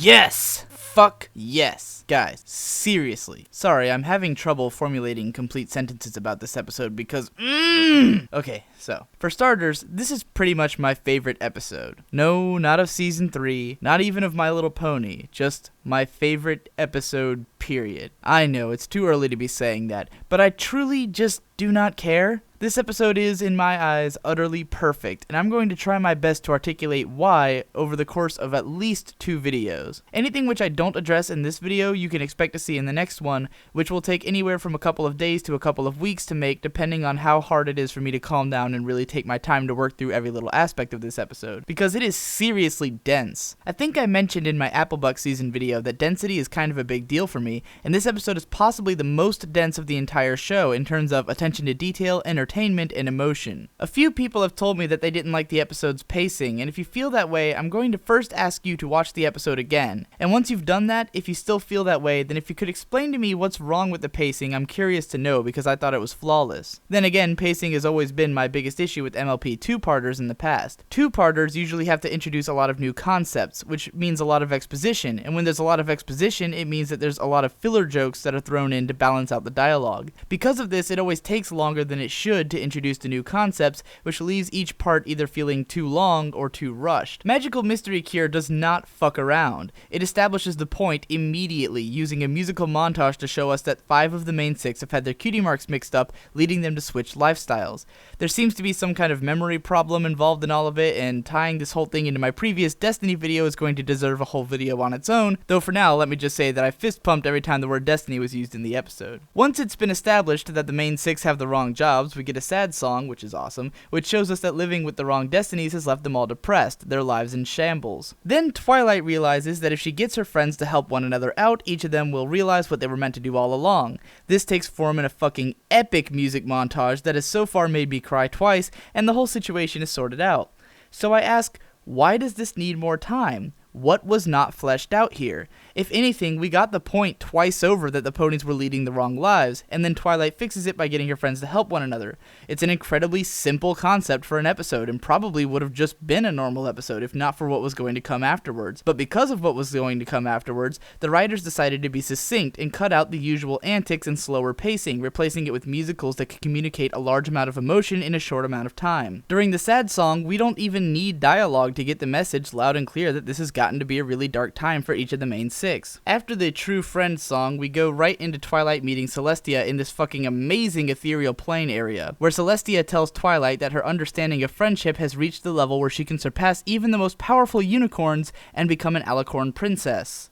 Yes! Fuck yes. Guys, seriously. Sorry, I'm having trouble formulating complete sentences about this episode because Okay, so, for starters, this is pretty much my favorite episode. No, not of Season 3, not even of My Little Pony, just my favorite episode, period. I know, it's too early to be saying that, but I truly just do not care. This episode is, in my eyes, utterly perfect, and I'm going to try my best to articulate why over the course of at least 2 videos. Anything which I don't address in this video, you can expect to see in the next one, which will take anywhere from a couple of days to a couple of weeks to make, depending on how hard it is for me to calm down and really take my time to work through every little aspect of this episode, because it is seriously dense. I think I mentioned in my Applebuck season video that density is kind of a big deal for me, and this episode is possibly the most dense of the entire show in terms of attention to detail, entertainment, and emotion. A few people have told me that they didn't like the episode's pacing, and if you feel that way, I'm going to first ask you to watch the episode again. And once you've done that, if you still feel that way, then if you could explain to me what's wrong with the pacing, I'm curious to know because I thought it was flawless. Then again, pacing has always been my biggest issue with MLP 2-parters in the past. 2-parters usually have to introduce a lot of new concepts, which means a lot of exposition, and when there's a lot of exposition, it means that there's a lot of filler jokes that are thrown in to balance out the dialogue. Because of this, it always takes longer than it should to introduce the new concepts, which leaves each part either feeling too long or too rushed. Magical Mystery Cure does not fuck around. It establishes the point immediately, using a musical montage to show us that 5 of the main 6 have had their cutie marks mixed up, leading them to switch lifestyles. There seems to be some kind of memory problem involved in all of it, and tying this whole thing into my previous Destiny video is going to deserve a whole video on its own, though for now, let me just say that I fist pumped every time the word Destiny was used in the episode. Once it's been established that the main 6 have the wrong jobs, we get a sad song, which is awesome, which shows us that living with the wrong destinies has left them all depressed, their lives in shambles. Then Twilight realizes that if she gets her friends to help one another out, each of them will realize what they were meant to do all along. This takes form in a fucking epic music montage that has so far made me cry twice, and the whole situation is sorted out. So I ask, why does this need more time? What was not fleshed out here? If anything, we got the point twice over that the ponies were leading the wrong lives, and then Twilight fixes it by getting her friends to help one another. It's an incredibly simple concept for an episode, and probably would have just been a normal episode if not for what was going to come afterwards. But because of what was going to come afterwards, the writers decided to be succinct and cut out the usual antics and slower pacing, replacing it with musicals that could communicate a large amount of emotion in a short amount of time. During the sad song, we don't even need dialogue to get the message loud and clear that this has gotten to be a really dark time for each of the main 6. After the True Friend song, we go right into Twilight meeting Celestia in this fucking amazing ethereal plane area, where Celestia tells Twilight that her understanding of friendship has reached the level where she can surpass even the most powerful unicorns and become an alicorn princess.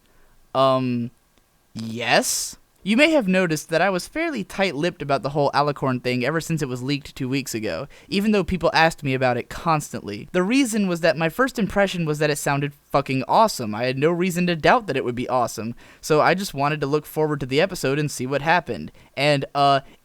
Yes? You may have noticed that I was fairly tight-lipped about the whole alicorn thing ever since it was leaked 2 weeks ago, even though people asked me about it constantly. The reason was that my first impression was that it sounded fucking awesome. I had no reason to doubt that it would be awesome, so I just wanted to look forward to the episode and see what happened. And,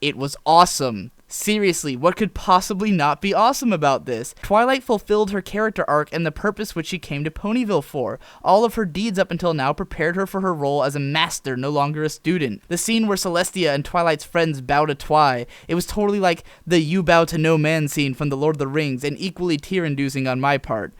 it was awesome. Seriously, what could possibly not be awesome about this? Twilight fulfilled her character arc and the purpose which she came to Ponyville for. All of her deeds up until now prepared her for her role as a master, no longer a student. The scene where Celestia and Twilight's friends bow to Twi, it was totally like the "you bow to no man" scene from The Lord of the Rings, and equally tear-inducing on my part.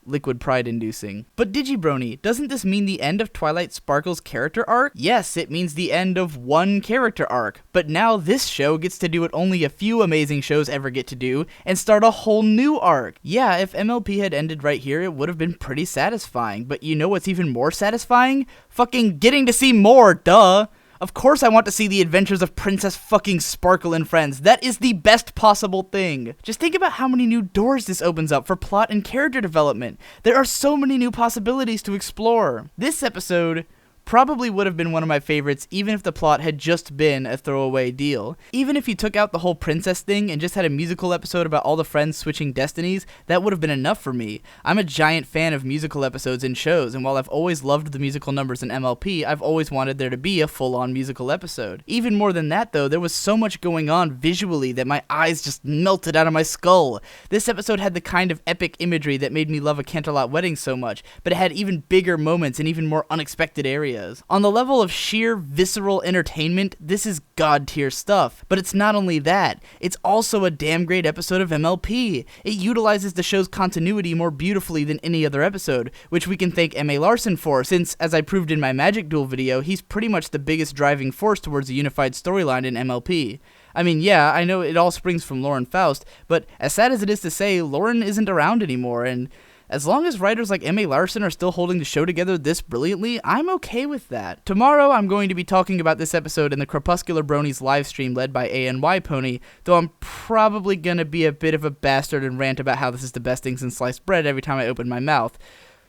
Liquid pride-inducing. But Digibrony, doesn't this mean the end of Twilight Sparkle's character arc? Yes, it means the end of one character arc, but now this show gets to do what only a few amazing shows ever get to do, and start a whole new arc. Yeah, if MLP had ended right here, it would have been pretty satisfying, but you know what's even more satisfying? Fucking getting to see more, duh! Of course I want to see the adventures of Princess fucking Sparkle and friends. That is the best possible thing. Just think about how many new doors this opens up for plot and character development. There are so many new possibilities to explore. This episode probably would have been one of my favorites even if the plot had just been a throwaway deal. Even if you took out the whole princess thing and just had a musical episode about all the friends switching destinies, that would have been enough for me. I'm a giant fan of musical episodes in shows, and while I've always loved the musical numbers in MLP, I've always wanted there to be a full-on musical episode. Even more than that though, there was so much going on visually that my eyes just melted out of my skull. This episode had the kind of epic imagery that made me love A Canterlot Wedding so much, but it had even bigger moments and even more unexpected areas. areas. On the level of sheer visceral entertainment, this is god-tier stuff. But it's not only that, it's also a damn great episode of MLP. It utilizes the show's continuity more beautifully than any other episode, which we can thank M.A. Larson for, since, as I proved in my Magic Duel video, he's pretty much the biggest driving force towards a unified storyline in MLP. I mean, yeah, I know it all springs from Lauren Faust, but as sad as it is to say, Lauren isn't around anymore, and as long as writers like M.A. Larson are still holding the show together this brilliantly, I'm okay with that. Tomorrow, I'm going to be talking about this episode in the Crepuscular Bronies livestream led by ANY Pony, though I'm probably gonna be a bit of a bastard and rant about how this is the best thing since sliced bread every time I open my mouth.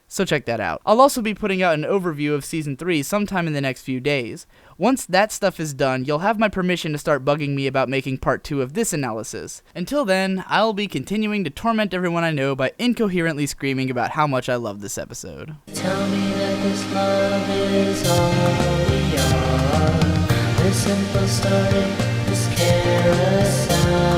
So check that out. I'll also be putting out an overview of Season 3 sometime in the next few days. Once that stuff is done, you'll have my permission to start bugging me about making Part 2 of this analysis. Until then, I'll be continuing to torment everyone I know by incoherently screaming about how much I love this episode. Tell me that this love is all we are. This simple story, this carousel.